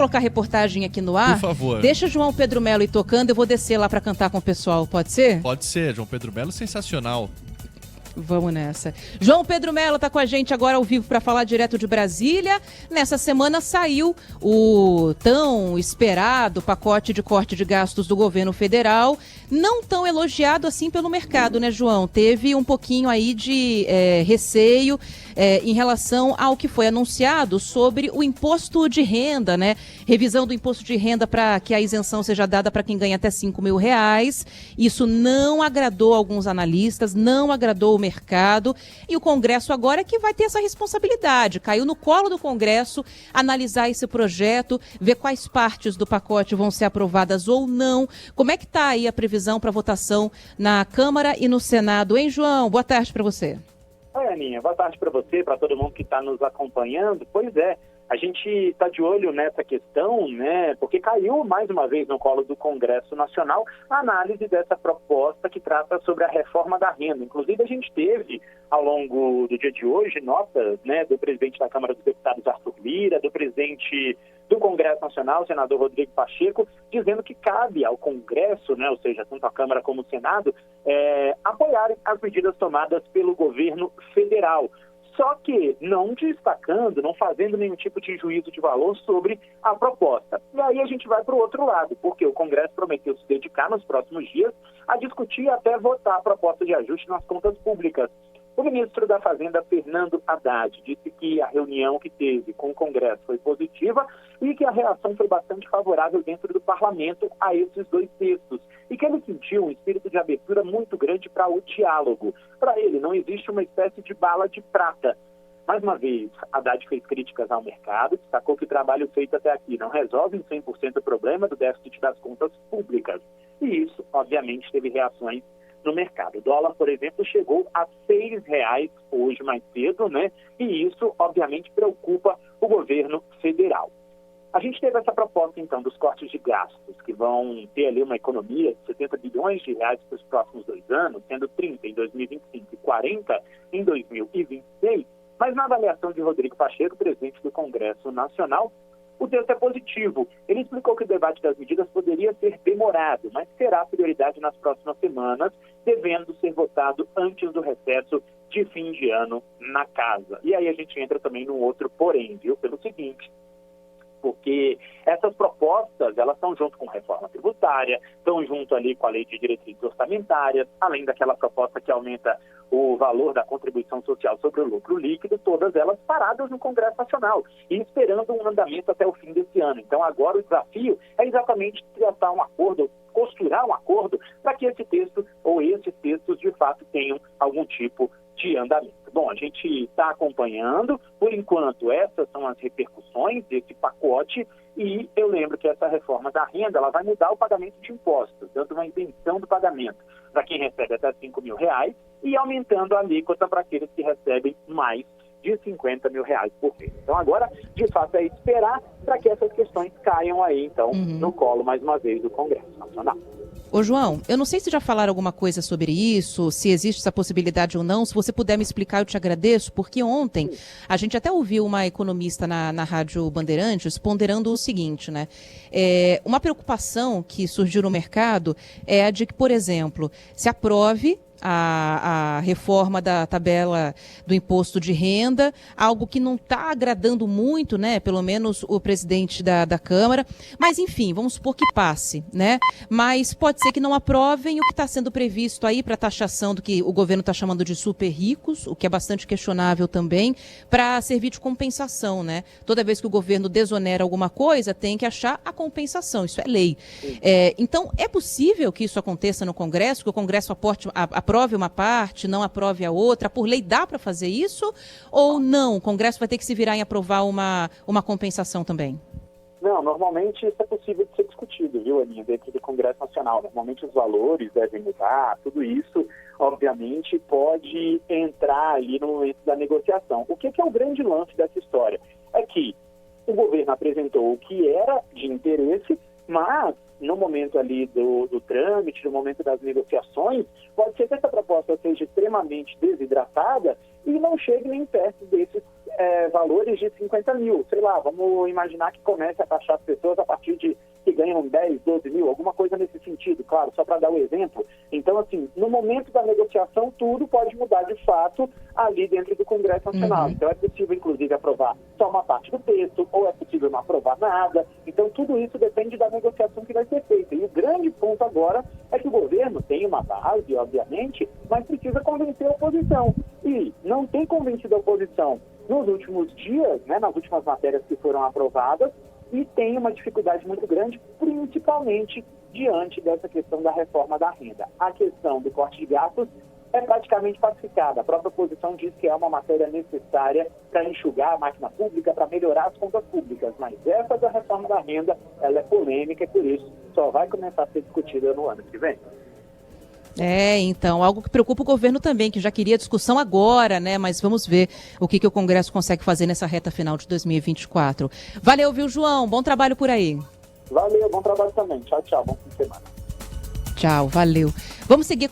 Colocar a reportagem aqui no ar. Por favor. Deixa João Pedro Melo ir tocando, eu vou descer lá para cantar com o pessoal, pode ser? Pode ser, João Pedro Melo, sensacional. Vamos nessa. João Pedro Melo está com a gente agora ao vivo para falar direto de Brasília. Nessa semana saiu o tão esperado pacote de corte de gastos do governo federal, não tão elogiado assim pelo mercado, né, João? Teve um pouquinho aí de receio em relação ao que foi anunciado sobre o imposto de renda, né? Revisão do imposto de renda para que a isenção seja dada para quem ganha até R$5.000. Isso não agradou alguns analistas, não agradou o mercado, e o Congresso agora é que vai ter essa responsabilidade. Caiu no colo do Congresso analisar esse projeto, ver quais partes do pacote vão ser aprovadas ou não. Como é que está aí a previsão para votação na Câmara e no Senado, hein, João? Boa tarde para você. Oi, Aninha. Boa tarde para você, para todo mundo que está nos acompanhando. Pois é, a gente está de olho nessa questão, né, porque caiu mais uma vez no colo do Congresso Nacional a análise dessa proposta que trata sobre a reforma da renda. Inclusive, a gente teve, ao longo do dia de hoje, notas, né, do presidente da Câmara dos Deputados, Arthur Lira, do presidente do Congresso Nacional, o senador Rodrigo Pacheco, dizendo que cabe ao Congresso, né, ou seja, tanto a Câmara como o Senado, apoiarem as medidas tomadas pelo governo federal. Só que não destacando, não fazendo nenhum tipo de juízo de valor sobre a proposta. E aí a gente vai para o outro lado, porque o Congresso prometeu se dedicar nos próximos dias a discutir e até votar a proposta de ajuste nas contas públicas. O ministro da Fazenda, Fernando Haddad, disse que a reunião que teve com o Congresso foi positiva e que a reação foi bastante favorável dentro do parlamento a esses dois textos e que ele sentiu um espírito de abertura muito grande para o diálogo. Para ele, não existe uma espécie de bala de prata. Mais uma vez, Haddad fez críticas ao mercado, destacou que o trabalho feito até aqui não resolve em 100% o problema do déficit das contas públicas. E isso, obviamente, teve reações no mercado. O dólar, por exemplo, chegou a R$6 hoje mais cedo, né? E isso, obviamente, preocupa o governo federal. A gente teve essa proposta, então, dos cortes de gastos, que vão ter ali uma economia de R$70 bilhões para os próximos 2 anos, sendo 30 em 2025 e 40 em 2026. Mas na avaliação de Rodrigo Pacheco, presidente do Congresso Nacional, o texto é positivo. Ele explicou que o debate das medidas poderia ser demorado, mas terá prioridade nas próximas semanas, devendo ser votado antes do recesso de fim de ano na casa. E aí a gente entra também num outro porém, viu? Pelo seguinte, porque essas propostas, elas estão junto com a reforma tributária, estão junto ali com a lei de diretrizes orçamentárias, além daquela proposta que aumenta o valor da contribuição social sobre o lucro líquido, todas elas paradas no Congresso Nacional e esperando um andamento até o fim desse ano. Então agora o desafio é exatamente tratar um acordo, costurar um acordo para que esse texto ou esses textos de fato tenham algum tipo de andamento. Bom, a gente está acompanhando, por enquanto essas são as repercussões desse pacote e eu lembro que essa reforma da renda ela vai mudar o pagamento de impostos, dando uma isenção do pagamento para quem recebe até R$5.000 e aumentando a alíquota para aqueles que recebem mais de R$50.000 por mês. Então agora, de fato, é esperar para que essas questões caiam aí, então, no colo, mais uma vez, do Congresso Nacional. Ô, João, eu não sei se já falaram alguma coisa sobre isso, se existe essa possibilidade ou não. Se você puder me explicar, eu te agradeço, porque ontem a gente até ouviu uma economista na Rádio Bandeirantes ponderando o seguinte, né? Uma preocupação que surgiu no mercado é a de que, por exemplo, se aprove a reforma da tabela do imposto de renda, algo que não está agradando muito, né? Pelo menos o presidente da Câmara. Mas, enfim, vamos supor que passe, né? Mas pode ser que não aprovem o que está sendo previsto aí para taxação do que o governo está chamando de super ricos, o que é bastante questionável também, para servir de compensação, né? Toda vez que o governo desonera alguma coisa, tem que achar a compensação. Isso é lei. Então, é possível que isso aconteça no Congresso, que o Congresso aprove uma parte, não aprove a outra? Por lei dá para fazer isso? Ou não? O Congresso vai ter que se virar em aprovar uma compensação também? Não, normalmente isso é possível de ser discutido, viu, Aninha, dentro do Congresso Nacional. Normalmente os valores devem mudar, tudo isso, obviamente, pode entrar ali no momento da negociação. O que é o grande lance dessa história? É que o governo apresentou o que era de interesse, mas no momento ali do trâmite, no momento das negociações, pode ser que essa proposta seja extremamente desidratada e não chegue nem perto desses valores de 50 mil, sei lá, vamos imaginar que comece a taxar as pessoas a partir de que ganham 10, 12 mil, alguma coisa nesse sentido, claro, só para dar o exemplo. Então, assim, no momento da negociação, tudo pode mudar de fato ali dentro do Congresso Nacional. Então, é possível, inclusive, aprovar só uma parte do texto, ou é possível não aprovar nada. Então, tudo isso depende da negociação que vai ser feita. E o grande ponto agora é que o governo tem uma base, obviamente, mas precisa convencer a oposição. E não tem convencido a oposição nos últimos dias, né, nas últimas matérias que foram aprovadas, e tem uma dificuldade muito grande, principalmente diante dessa questão da reforma da renda. A questão do corte de gastos é praticamente pacificada. A própria oposição diz que é uma matéria necessária para enxugar a máquina pública, para melhorar as contas públicas. Mas essa da reforma da renda, ela é polêmica e por isso só vai começar a ser discutida no ano que vem. Então, algo que preocupa o governo também, que já queria discussão agora, né? Mas vamos ver o que o Congresso consegue fazer nessa reta final de 2024. Valeu, viu, João? Bom trabalho por aí. Valeu, bom trabalho também. Tchau, tchau. Bom fim de semana. Tchau, valeu. Vamos seguir